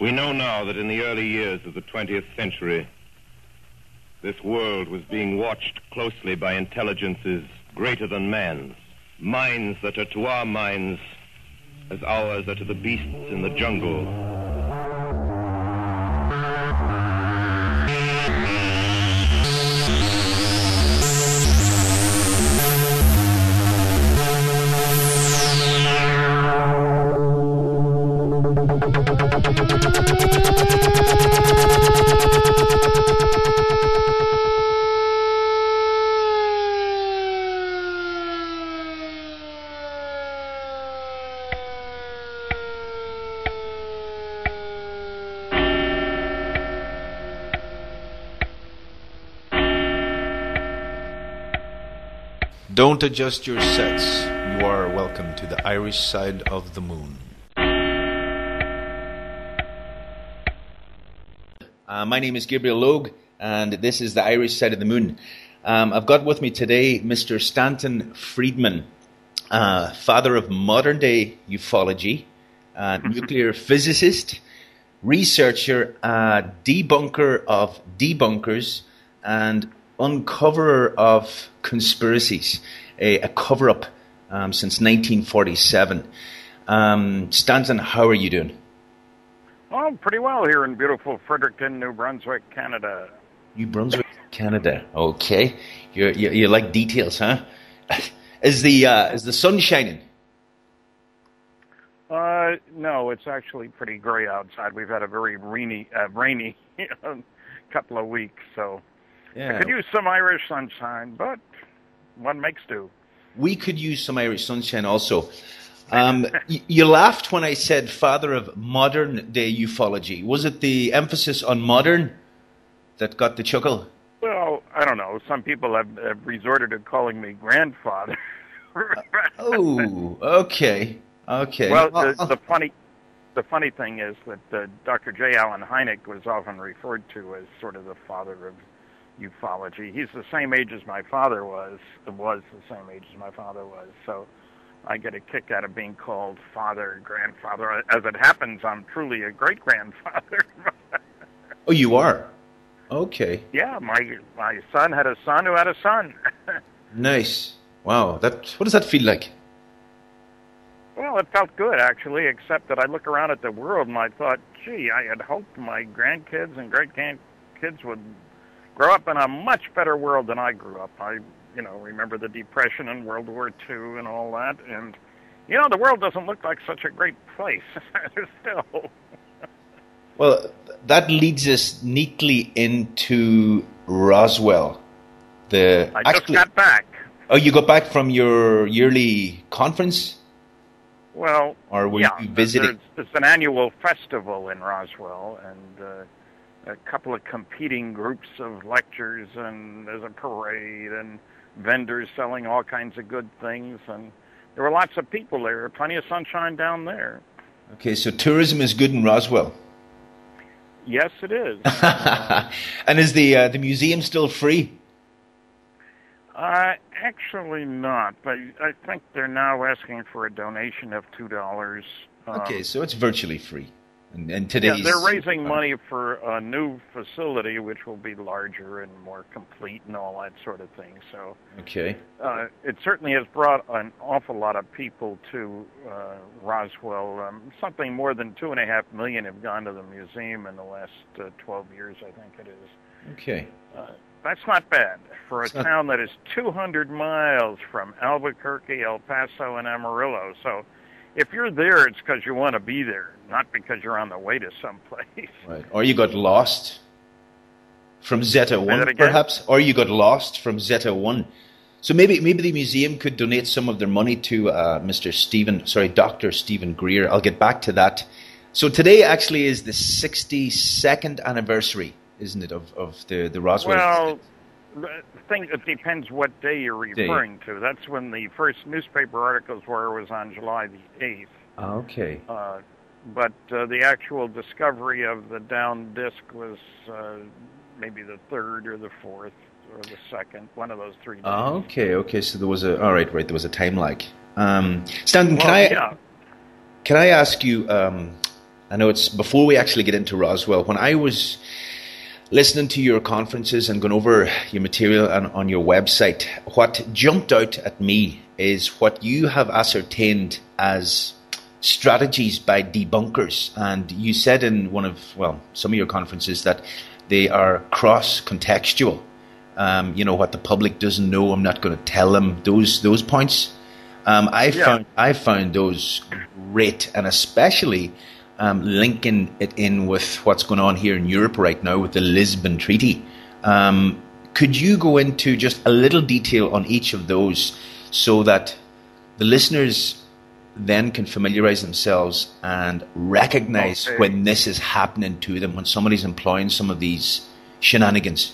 We know now that in the early years of the 20th century, this world was being watched closely by intelligences greater than man's, minds that are to our minds as ours are to the beasts in the jungle. Don't adjust your sets. You are welcome to the Irish side of the moon. My name is Gabriel Logue, and this is the Irish side of the moon. I've got with me today Mr. Stanton Friedman, father of modern-day ufology, nuclear physicist, researcher, debunker of debunkers, and uncoverer of conspiracies, a cover-up since 1947. Stanton, how are you doing? Oh, pretty well here in beautiful Fredericton, New Brunswick, Canada. New Brunswick, Canada. Okay, you like details, huh? Is the sun shining? No, it's actually pretty gray outside. We've had a very rainy couple of weeks, so. Yeah. I could use some Irish sunshine, but one makes do. We could use some Irish sunshine also. You laughed when I said father of modern-day ufology. Was it the emphasis on modern that got the chuckle? Well, I don't know. Some people have resorted to calling me grandfather. Oh, okay. Well, the funny thing is that Dr. J. Allen Hynek was often referred to as sort of the father of ufology. He's the same age as my father was the same age as my father was, so I get a kick out of being called father, grandfather. As it happens, I'm truly a great-grandfather. Oh, you are? Okay. Yeah, my son had a son who had a son. Nice. Wow. What does that feel like? Well, it felt good, actually, except that I look around at the world and I thought, gee, I had hoped my grandkids and great-grandkids would grow up in a much better world than I grew up. I, remember the Depression and World War II and all that, and, the world doesn't look like such a great place still. Well, that leads us neatly into Roswell. I just got back. Oh, you got back from your yearly conference? Well, or were you visiting? There's an annual festival in Roswell, and a couple of competing groups of lectures, and there's a parade and vendors selling all kinds of good things, and there were lots of people there, plenty of sunshine down there. Okay, so tourism is good in Roswell? Yes, it is. And is the museum still free? Actually not, but I think they're now asking for a donation of $2. Okay, so it's virtually free. And today's... Yeah, they're raising money for a new facility, which will be larger and more complete and all that sort of thing. So, okay. It certainly has brought an awful lot of people to Roswell. Something more than 2.5 million have gone to the museum in the last 12 years, I think it is. Okay. That's not bad for a town that is 200 miles from Albuquerque, El Paso, and Amarillo. So if you're there, it's because you want to be there, not because you're on the way to someplace. Right. Or you got lost from Zeta 1, perhaps? Or you got lost from Zeta 1. So maybe the museum could donate some of their money to Dr. Stephen Greer. I'll get back to that. So today actually is the 62nd anniversary, isn't it, of the Roswell? Well, I think it depends what day you're referring to. That's when the first newspaper articles was on July the 8th. Okay. But the actual discovery of the down disk was maybe the 3rd or the 4th or the 2nd, one of those 3 days. Okay. So there was there was a time lag. Stanton, can I ask you, I know it's before we actually get into Roswell. When I was listening to your conferences and going over your material on your website, what jumped out at me is what you have ascertained as strategies by debunkers. And you said in some of your conferences that they are cross-contextual. What the public doesn't know, I'm not going to tell them those points. I found those great, and especially linking it in with what's going on here in Europe right now with the Lisbon Treaty. Could you go into just a little detail on each of those so that the listeners then can familiarize themselves and recognize when this is happening to them, when somebody's employing some of these shenanigans?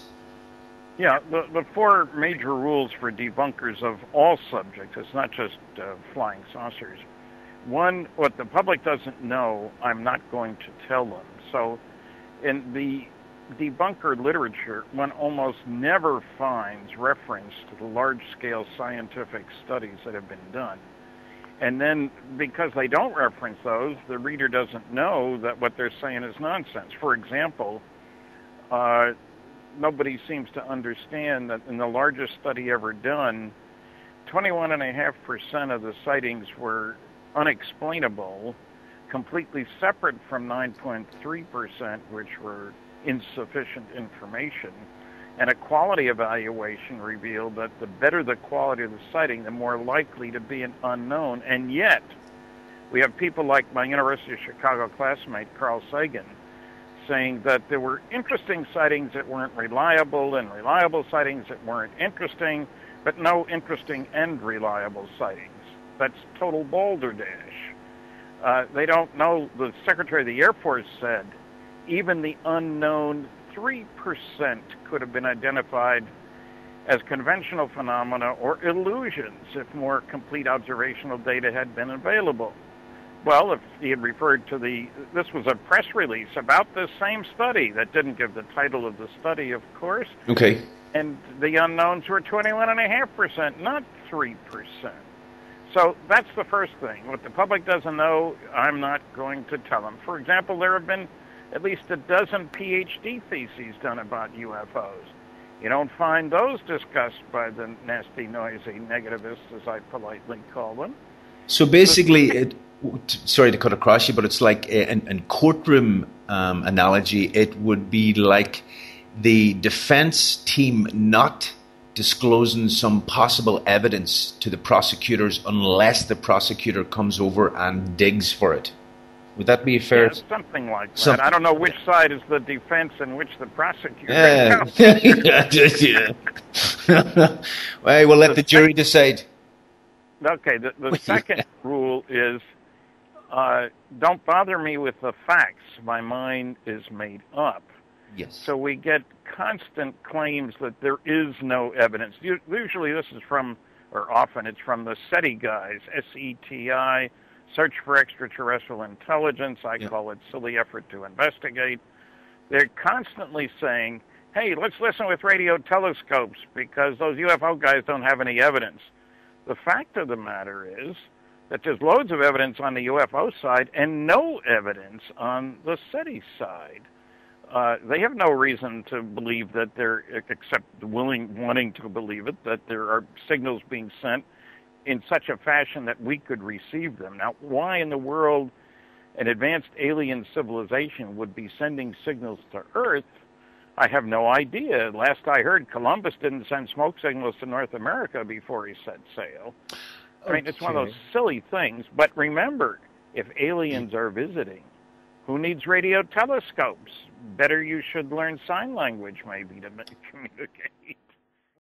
Yeah, the four major rules for debunkers of all subjects, it's not just flying saucers. One, what the public doesn't know, I'm not going to tell them. So in the debunker literature, one almost never finds reference to the large-scale scientific studies that have been done. And then because they don't reference those, the reader doesn't know that what they're saying is nonsense. For example, nobody seems to understand that in the largest study ever done, 21.5% of the sightings were unexplainable, completely separate from 9.3%, which were insufficient information. And a quality evaluation revealed that the better the quality of the sighting, the more likely to be an unknown. And yet, we have people like my University of Chicago classmate, Carl Sagan, saying that there were interesting sightings that weren't reliable and reliable sightings that weren't interesting, but no interesting and reliable sightings. That's total balderdash. They don't know. The Secretary of the Air Force said even the unknown 3% could have been identified as conventional phenomena or illusions if more complete observational data had been available. Well, if he had referred to this was a press release about this same study that didn't give the title of the study, of course. Okay. And the unknowns were 21.5%, not 3%. So that's the first thing. What the public doesn't know, I'm not going to tell them. For example, there have been at least a dozen PhD theses done about UFOs. You don't find those discussed by the nasty, noisy negativists, as I politely call them. So basically, sorry to cut across you, but it's like in courtroom analogy, it would be like the defense team not disclosing some possible evidence to the prosecutors unless the prosecutor comes over and digs for it. Would that be fair? Yeah, something like that. I don't know which side is the defense and which the prosecutor. Well, we'll let the jury decide. Okay, the second rule is don't bother me with the facts. My mind is made up. Yes. So we get constant claims that there is no evidence. Usually this is often it's from the SETI guys, S-E-T-I, Search for Extraterrestrial Intelligence. I call it silly effort to investigate. They're constantly saying, hey, let's listen with radio telescopes because those UFO guys don't have any evidence. The fact of the matter is that there's loads of evidence on the UFO side and no evidence on the SETI side. They have no reason to believe that except wanting to believe it, that there are signals being sent in such a fashion that we could receive them. Now, why in the world an advanced alien civilization would be sending signals to Earth, I have no idea. Last I heard, Columbus didn't send smoke signals to North America before he set sail. I mean, it's one of those silly things. But remember, if aliens are visiting, who needs radio telescopes? Better you should learn sign language, maybe, to communicate.